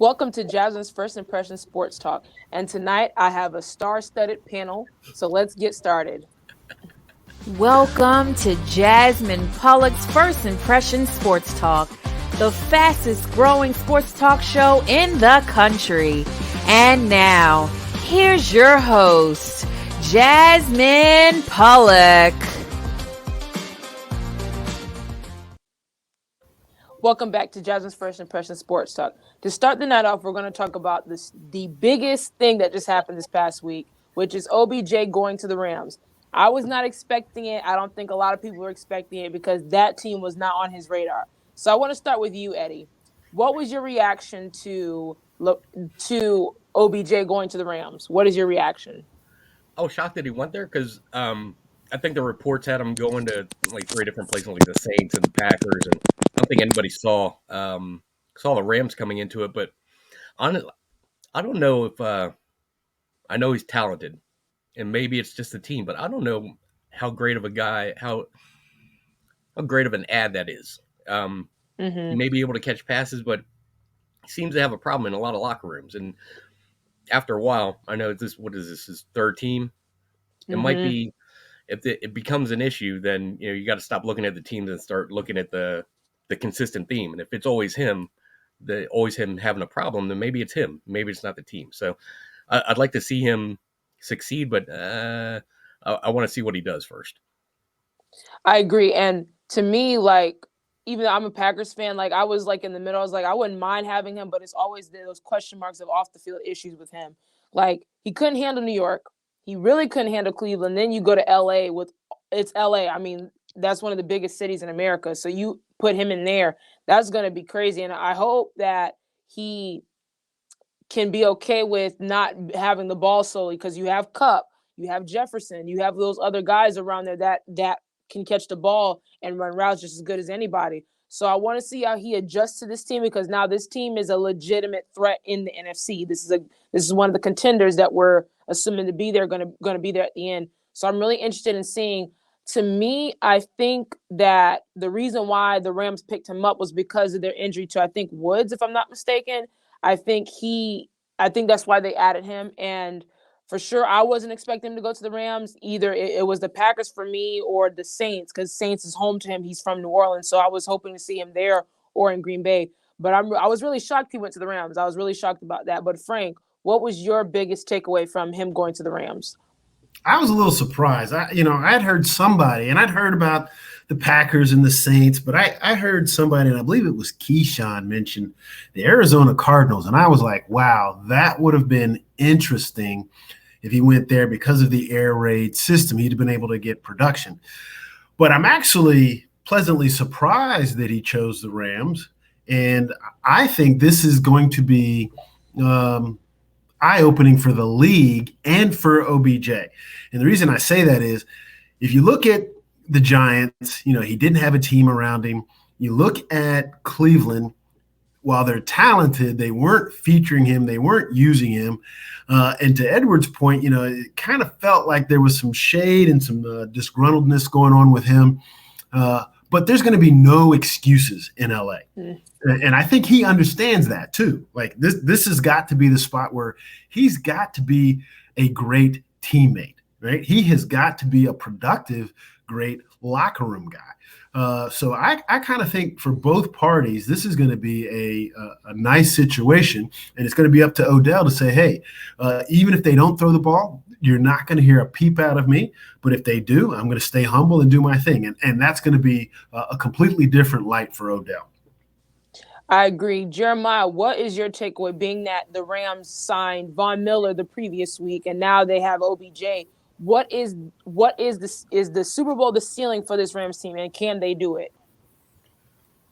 Welcome to Jasmine's First Impression Sports Talk. And tonight I have a star studded panel. So let's get started. Welcome to Jasmine Pollock's First Impression Sports Talk, the fastest growing sports talk show in the country. And now, here's your host, Jasmine Pollock. Welcome back to Jasmine's First Impression Sports Talk. To start the night off, we're going to talk about the biggest thing that just happened this past week, which is OBJ going to the Rams. I was not expecting it. I don't think a lot of people were expecting it because that team was not on his radar. So I want to start with you, Eddie. What was your reaction to OBJ going to the Rams? What is your reaction? I was shocked that he went there because I think the reports had him going to like three different places, like the Saints and the Packers, and I don't think anybody saw the Rams coming into it. But honestly, I don't know if I know he's talented, and maybe it's just the team, but I don't know how great of a guy, how great of an ad that is. He may be able to catch passes, but he seems to have a problem in a lot of locker rooms. And after a while, I know his third team. It might be if it becomes an issue, then you got to stop looking at the teams and start looking at the consistent theme. And if it's always him having a problem, then maybe it's him. Maybe it's not the team. So I'd like to see him succeed, but I want to see what he does first. I agree. And to me, like, even though I'm a Packers fan, like I was like in the middle, I was like, I wouldn't mind having him, but it's always those question marks of off the field issues with him. Like he couldn't handle New York. He really couldn't handle Cleveland. Then you go to LA it's LA. I mean, that's one of the biggest cities in America. So you put him in there, that's going to be crazy. And I hope that he can be okay with not having the ball solely because you have Cup, you have Jefferson, you have those other guys around there that can catch the ball and run routes just as good as anybody. So I want to see how he adjusts to this team because now this team is a legitimate threat in the NFC. This is one of the contenders that we're assuming to be there, going to be there at the end. So I'm really interested in seeing. To me, I think that the reason why the Rams picked him up was because of their injury to I think Woods, if I'm not mistaken. I think that's why they added him. And for sure, I wasn't expecting him to go to the Rams either. It was the Packers for me or the Saints because Saints is home to him. He's from New Orleans, so I was hoping to see him there or in Green Bay. But I was really shocked he went to the Rams. I was really shocked about that. But Frank, what was your biggest takeaway from him going to the Rams? I was a little surprised. I'd heard somebody, and I'd heard about the Packers and the Saints, but I heard somebody, and I believe it was Keyshawn, mention the Arizona Cardinals, and I was like, wow, that would have been interesting if he went there because of the air raid system. He'd have been able to get production. But I'm actually pleasantly surprised that he chose the Rams, and I think this is going to be eye-opening for the league and for OBJ. And the reason I say that is if you look at the Giants, he didn't have a team around him. You look at Cleveland, while they're talented, they weren't featuring him. They weren't using him. And to Edward's point, it kind of felt like there was some shade and some disgruntledness going on with him. But there's going to be no excuses in LA. And I think he understands that too. Like this has got to be the spot where he's got to be a great teammate, right? He has got to be a productive, great locker room guy. So I kind of think for both parties, this is going to be a nice situation. And it's going to be up to Odell to say, hey, even if they don't throw the ball, you're not going to hear a peep out of me. But if they do, I'm going to stay humble and do my thing. And that's going to be a completely different light for Odell. I agree. Jeremiah, what is your takeaway being that the Rams signed Von Miller the previous week and now they have OBJ? What is the Super Bowl the ceiling for this Rams team and can they do it?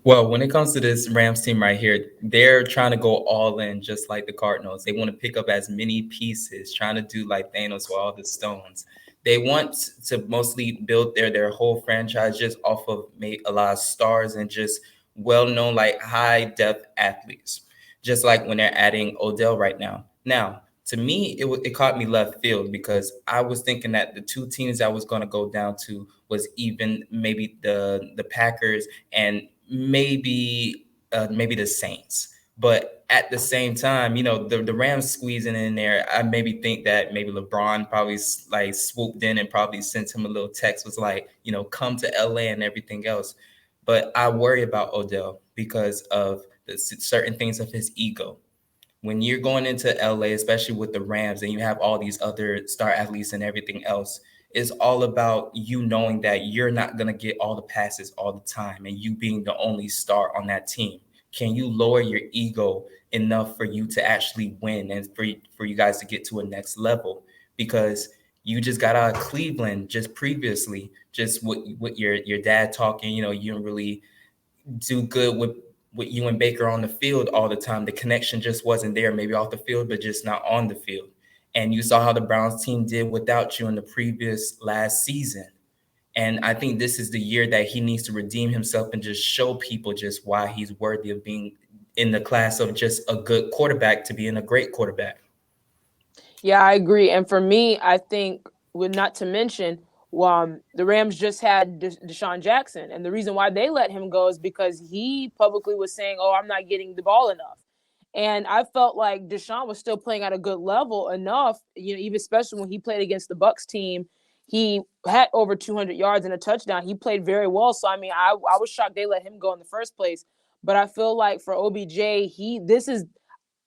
Well, when it comes to this Rams team right here, they're trying to go all in just like the Cardinals. They want to pick up as many pieces, trying to do like Thanos with all the stones. They want to mostly build their whole franchise just off of a lot of stars and just well-known, like high-depth athletes, just like when they're adding Odell right now. Now, to me, it caught me left field because I was thinking that the two teams I was going to go down to was even maybe the Packers and maybe the Saints. But at the same time, the Rams squeezing in there, I maybe think that maybe LeBron probably like swooped in and probably sent him a little text, was like, come to LA and everything else. But I worry about Odell because of the certain things of his ego. When you're going into LA, especially with the Rams, and you have all these other star athletes and everything else, it's all about you knowing that you're not going to get all the passes all the time and you being the only star on that team. Can you lower your ego enough for you to actually win and for you guys to get to a next level? Because you just got out of Cleveland just previously, just with your dad talking, you didn't really do good with you and Baker on the field all the time. The connection just wasn't there, maybe off the field, but just not on the field. And you saw how the Browns team did without you in the previous last season. And I think this is the year that he needs to redeem himself and just show people just why he's worthy of being in the class of just a good quarterback to being a great quarterback. Yeah, I agree. And for me, I think, with not to mention, the Rams just had Deshaun Jackson. And the reason why they let him go is because he publicly was saying, oh, I'm not getting the ball enough. And I felt like Deshaun was still playing at a good level enough, even especially when he played against the Bucs team. He had over 200 yards and a touchdown. He played very well. So, I mean, I was shocked they let him go in the first place. But I feel like for OBJ,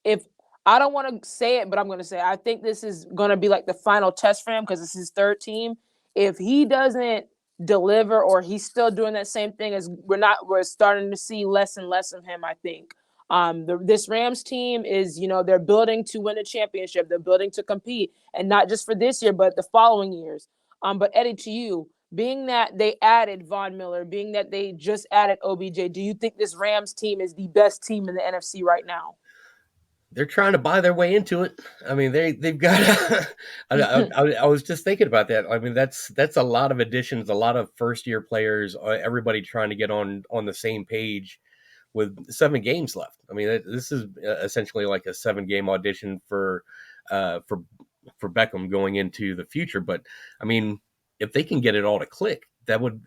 if I don't want to say it, but I'm going to say it, I think this is going to be like the final test for him because it's his third team. If he doesn't deliver or he's still doing that same thing, as we're starting to see less and less of him, I think. This Rams team is, they're building to win a championship. They're building to compete, and not just for this year, but the following years. But Eddie, to you, being that they added Von Miller, being that they just added OBJ, do you think this Rams team is the best team in the NFC right now? They're trying to buy their way into it. I mean, they've got. I was just thinking about that. I mean, that's a lot of additions, a lot of first year players, everybody trying to get on the same page with 7 games left. I mean, this is essentially like a 7-game audition for Beckham going into the future. But I mean, if they can get it all to click, that would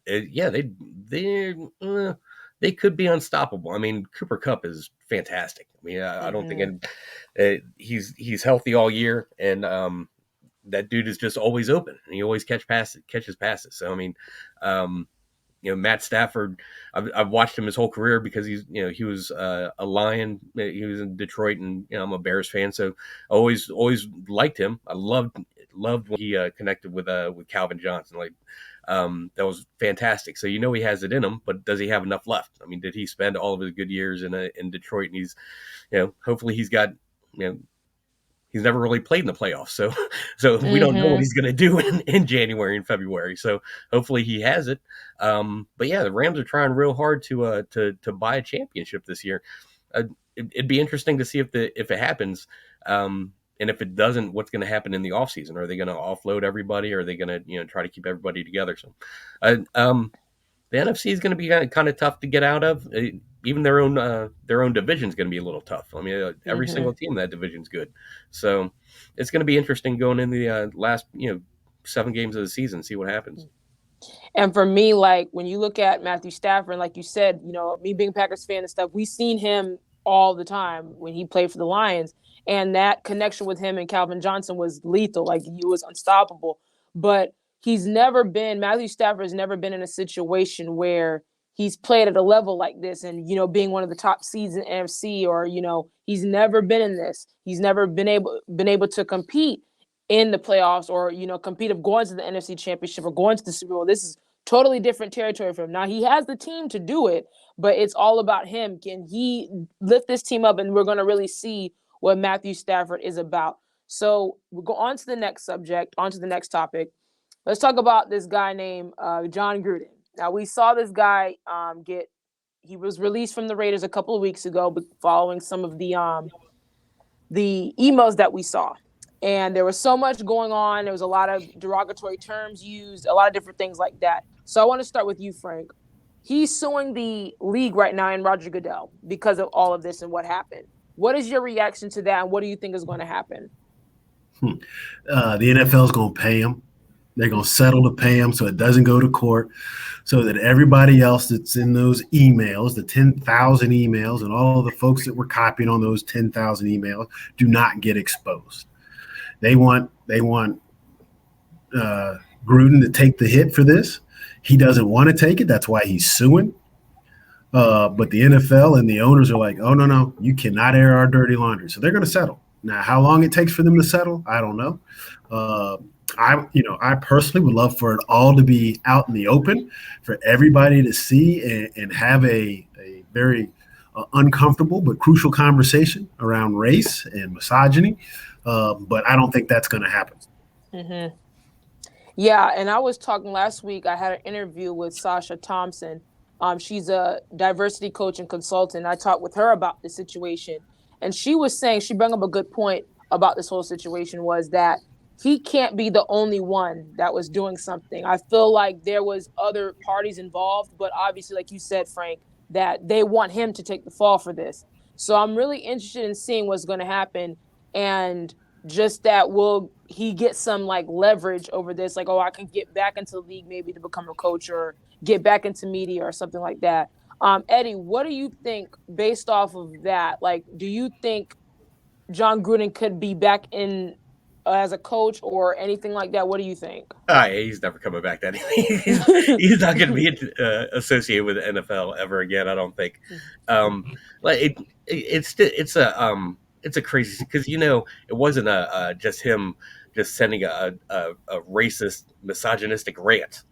they could be unstoppable. I mean, Cooper Kupp is fantastic. I mean, I don't think he's healthy all year, and that dude is just always open, and he always catches passes. So I mean, Matt Stafford, I've watched him his whole career because he was a Lion. He was in Detroit, and I'm a Bears fan, so I always liked him. I loved when he connected with Calvin Johnson. Like, that was fantastic. So he has it in him, but does he have enough left? I mean, did he spend all of his good years in Detroit? And he's, hopefully he's got, he's never really played in the playoffs. So we don't know what he's going to do in January and February. So hopefully he has it. But yeah, the Rams are trying real hard to buy a championship this year. It'd be interesting to see if it happens. And if it doesn't, what's going to happen in the offseason? Are they going to offload everybody? Or are they going to, try to keep everybody together? So, the NFC is going to be kind of tough to get out of. Even their own division is going to be a little tough. I mean, every single team in that division is good. So it's going to be interesting going in the last 7 games of the season, see what happens. And for me, like when you look at Matthew Stafford, like you said, me being a Packers fan and stuff, we've seen him all the time when he played for the Lions. And that connection with him and Calvin Johnson was lethal. Like, he was unstoppable. But Matthew Stafford has never been in a situation where he's played at a level like this and, being one of the top seeds in NFC, or, he's never been in this. He's never been able to compete in the playoffs, or, compete of going to the NFC Championship or going to the Super Bowl. This is totally different territory for him. Now, he has the team to do it, but it's all about him. Can he lift this team up? And we're going to really see what Matthew Stafford is about. So we'll go on to the next subject, on to the next topic. Let's talk about this guy named John Gruden. Now, we saw this guy he was released from the Raiders a couple of weeks ago following some of the emails that we saw. And there was so much going on. There was a lot of derogatory terms used, a lot of different things like that. So I want to start with you, Frank. He's suing the league right now and Roger Goodell because of all of this and what happened. What is your reaction to that, and what do you think is going to happen? The NFL is going to pay him. They're going to settle to pay him so it doesn't go to court, so that everybody else that's in those emails, the 10,000 emails, and all of the folks that were copying on those 10,000 emails do not get exposed. They want Gruden to take the hit for this. He doesn't want to take it. That's why he's suing. But the NFL and the owners are like, oh, no, you cannot air our dirty laundry. So they're going to settle. Now, how long it takes for them to settle, I don't know. I personally would love for it all to be out in the open for everybody to see and have a very uncomfortable but crucial conversation around race and misogyny. But I don't think that's going to happen. Mm-hmm. Yeah, and I was talking last week. I had an interview with Sasha Thompson. She's a diversity coach and consultant. I talked with her about the situation, and she was saying, she brought up a good point about this whole situation, was that he can't be the only one that was doing something. I feel like there was other parties involved, but obviously, like you said, Frank, that they want him to take the fall for this. So I'm really interested in seeing what's going to happen, and just that will he get some like leverage over this, like, oh, I can get back into the league maybe to become a coach or get back into media or something like that. Eddie, what do you think based off of that? Like, do you think John Gruden could be back in as a coach or anything like that? What do you think? Yeah, he's never coming back. That he's not going to be associated with the NFL ever again. I don't think. Like it's a crazy, because it wasn't just him just sending a racist, misogynistic rant.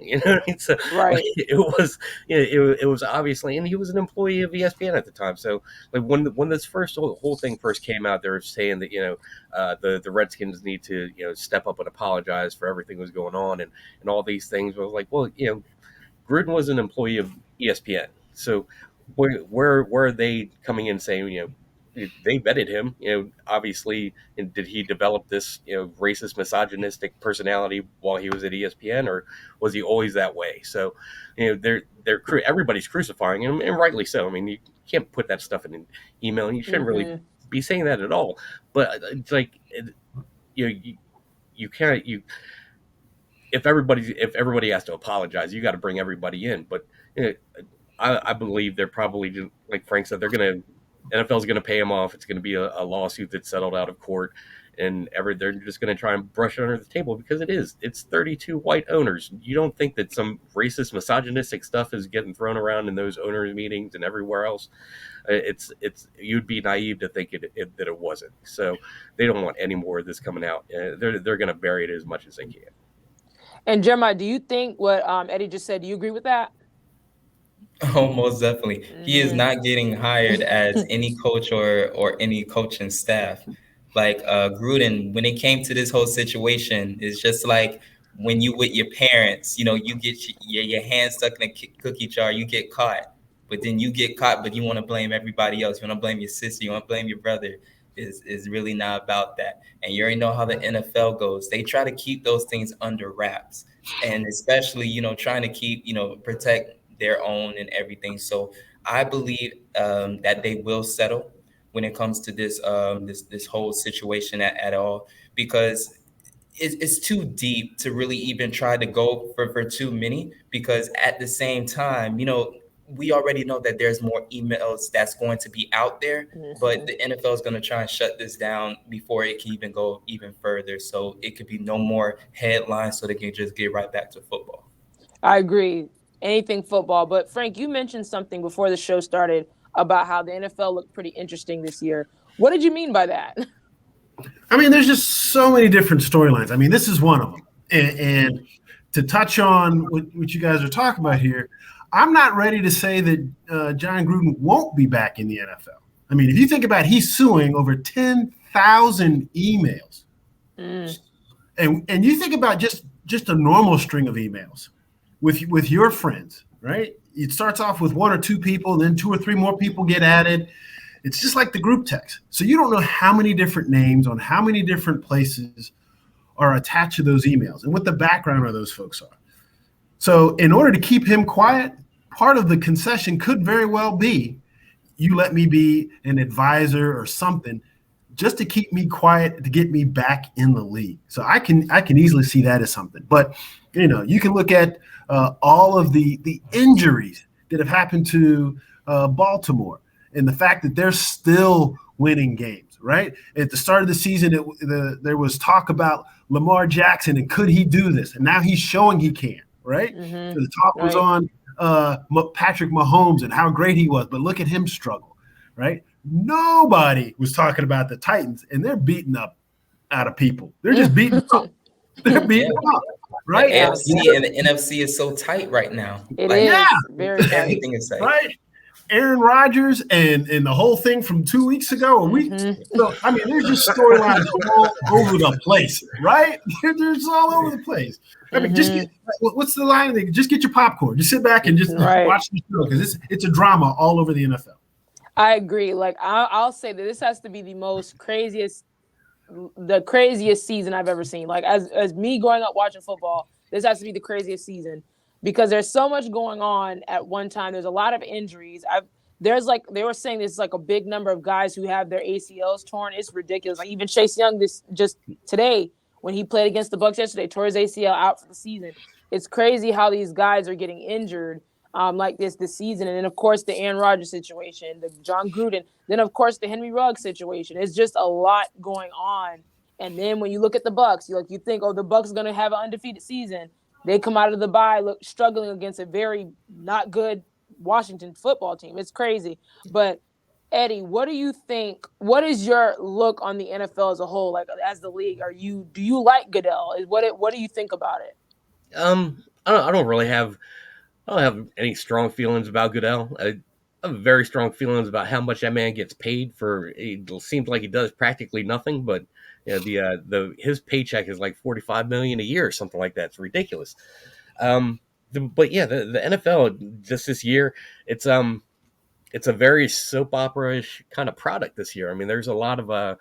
So, Right. Like, it was obviously, and he was an employee of ESPN at the time. So like when this whole thing first came out, they were saying that the Redskins need to step up and apologize for everything that was going on and all these things. But I was like, well, Gruden was an employee of ESPN, so where are they coming in saying they vetted him, obviously, and did he develop this, racist, misogynistic personality while he was at ESPN, or was he always that way? So, everybody's crucifying him, and rightly so. I mean, you can't put that stuff in an email, and you shouldn't really be saying that at all. But it's like, you can't, if everybody has to apologize, you got to bring everybody in. But I believe they're probably just, like Frank said, NFL's going to pay him off. It's going to be a lawsuit that's settled out of court, and they're just going to try and brush it under the table, because it's 32 white owners. You don't think that some racist, misogynistic stuff is getting thrown around in those owners meetings and everywhere else? You'd be naive to think that it wasn't. So they don't want any more of this coming out. They're going to bury it as much as they can. And Jeremiah, do you think what Eddie just said? Do you agree with that? Oh, most definitely. He is not getting hired as any coach or any coaching staff. Like Gruden, when it came to this whole situation, it's just like when you with your parents, you get your hand stuck in a cookie jar, you get caught. But then you get caught, but you want to blame everybody else. You want to blame your sister. You want to blame your brother. Is really not about that. And you already know how the NFL goes. They try to keep those things under wraps. And especially, trying to keep, protect their own and everything. So I believe that they will settle when it comes to this this whole situation at all, because it's too deep to really even try to go for too many, because at the same time, we already know that there's more emails that's going to be out there, but the NFL is going to try and shut this down before it can even go even further. So it could be no more headlines, so they can just get right back to football. I agree. Anything football. But Frank, you mentioned something before the show started about how the NFL looked pretty interesting this year. What did you mean by that? I mean, there's just so many different storylines. I mean, this is one of them. And to touch on what you guys are talking about here, I'm not ready to say that John Gruden won't be back in the NFL. I mean, if you think about it, he's suing over 10,000 emails. And you think about just a normal string of emails with your friends, right? It starts off with one or two people, then two or three more people get added. It's just like the group text. So you don't know how many different names on how many different places are attached to those emails and what the background of those folks are. So in order to keep him quiet, part of the concession could very well be, you let me be an advisor or something just to keep me quiet, to get me back in the league. So I can easily see that as something. But you can look at all of the injuries that have happened to Baltimore, and the fact that they're still winning games. Right at the start of the season, there was talk about Lamar Jackson and could he do this, and now he's showing he can. Right, Mm-hmm. the talk was on Patrick Mahomes and how great he was, but look at him struggle. Right, nobody was talking about the Titans, and they're beating up out of people. They're just beating up. They're beating up. Right, The AFC and the NFC is so tight right now. It is very tight. Everything is tight. Right. Aaron Rodgers and the whole thing from 2 weeks ago, a week. So, I mean, there's just storylines all over the place, right? They're just all over the place. I mean, just what's the line? Just get your popcorn. Just sit back and just watch the show because it's a drama all over the NFL. I agree. Like I'll say that this has to be the craziest season I've ever seen. Like as me growing up watching football, this has to be the craziest season. Because there's so much going on at one time. There's a lot of injuries. They were saying there's like a big number of guys who have their ACLs torn. It's ridiculous. Like even Chase Young just today when he played against the Bucs yesterday, tore his ACL out for the season. It's crazy how these guys are getting injured like this season. And then of course the Aaron Rodgers situation, the John Gruden, then of course the Henry Ruggs situation. It's just a lot going on. And then when you look at the Bucs, you think, oh, the Bucs are going to have an undefeated season. They come out of the bye struggling against a very not good Washington football team. It's crazy. But, Eddie, what do you think? What is your look on the NFL as a whole, like as the league? Do you like Goodell? What do you think about it? I don't have any strong feelings about Goodell. I have very strong feelings about how much that man gets paid for. It seems like he does practically nothing, but his paycheck is like $45 million a year or something like that. It's ridiculous. The NFL just this year, it's a very soap opera-ish kind of product this year. I mean, there's a lot of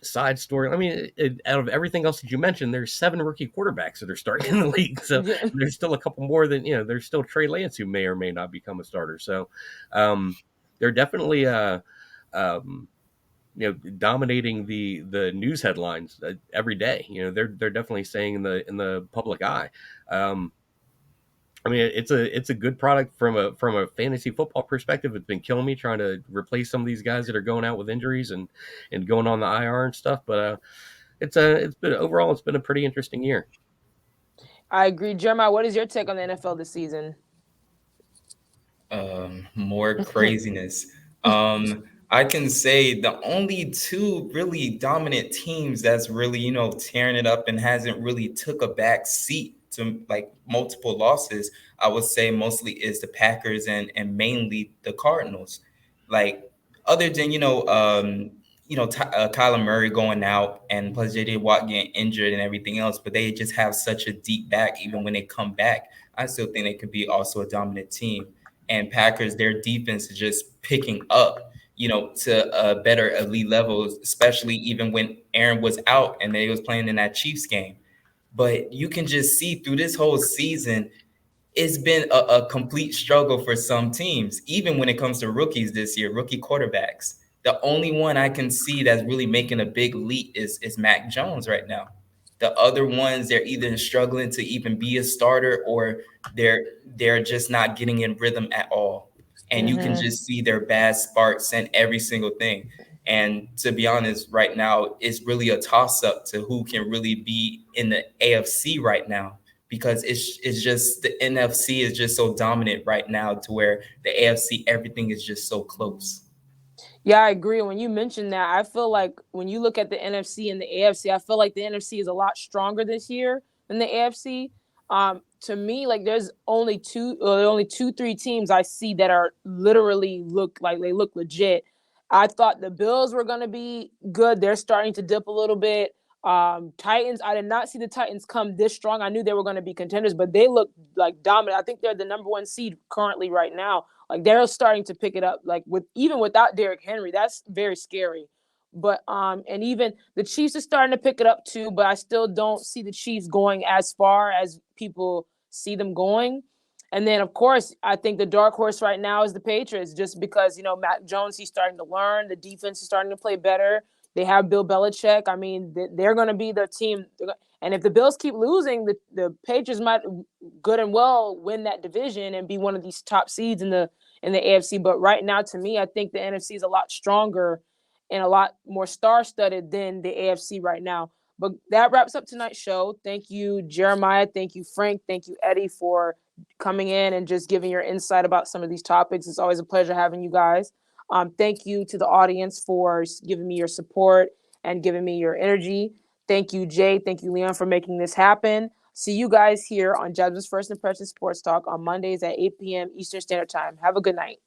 side story. I mean, out of everything else that you mentioned, there's 7 rookie quarterbacks that are starting in the league. So there's still a couple more than there's still Trey Lance who may or may not become a starter. So they're definitely dominating the news headlines every day. They're definitely staying in the public eye. I mean, it's a good product from a fantasy football perspective. It's been killing me trying to replace some of these guys that are going out with injuries and going on the IR and stuff. But it's been a pretty interesting year. I agree, Jeremiah. What is your take on the NFL this season? More craziness. I can say the only 2 really dominant teams that's really, tearing it up and hasn't really took a back seat to like multiple losses, I would say mostly is the Packers and mainly the Cardinals. Like other than, Kyler Murray going out and plus J.J. Watt getting injured and everything else, but they just have such a deep back. Even when they come back, I still think they could be also a dominant team. And Packers, their defense is just picking up, to a better elite level, especially even when Aaron was out and they was playing in that Chiefs game. But you can just see through this whole season, it's been a complete struggle for some teams, even when it comes to rookies this year, rookie quarterbacks. The only one I can see that's really making a big leap is Mac Jones right now. The other ones, they're either struggling to even be a starter or they're just not getting in rhythm at all. And you can just see their bad sparks and every single thing. And to be honest, right now, it's really a toss-up to who can really be in the AFC right now, because it's just the NFC is just so dominant right now to where the AFC, everything is just so close. Yeah, I agree. When you mentioned that, I feel like when you look at the NFC and the AFC, I feel like the NFC is a lot stronger this year than the AFC. To me, like there's only 3 teams I see that are literally look legit. I thought the Bills were going to be good. They're starting to dip a little bit. Titans, I did not see the Titans come this strong. I knew they were going to be contenders, but they look like dominant. I think they're the number 1 seed currently right now. Like they're starting to pick it up. Like even without Derrick Henry, that's very scary. But and even the Chiefs are starting to pick it up too. But I still don't see the Chiefs going as far as people see them going. And then, of course, I think the dark horse right now is the Patriots, just because, Mac Jones, he's starting to learn. The defense is starting to play better. They have Bill Belichick. I mean, they're going to be the team. And if the Bills keep losing, the Patriots might good and well win that division and be one of these top seeds in the AFC. But right now, to me, I think the NFC is a lot stronger and a lot more star-studded than the AFC right now. But that wraps up tonight's show. Thank you, Jeremiah. Thank you, Frank. Thank you, Eddie, for coming in and just giving your insight about some of these topics. It's always a pleasure having you guys. Thank you to the audience for giving me your support and giving me your energy. Thank you, Jay. Thank you, Leon, for making this happen. See you guys here on Jasmine's First Impression Sports Talk on Mondays at 8 p.m. Eastern Standard Time. Have a good night.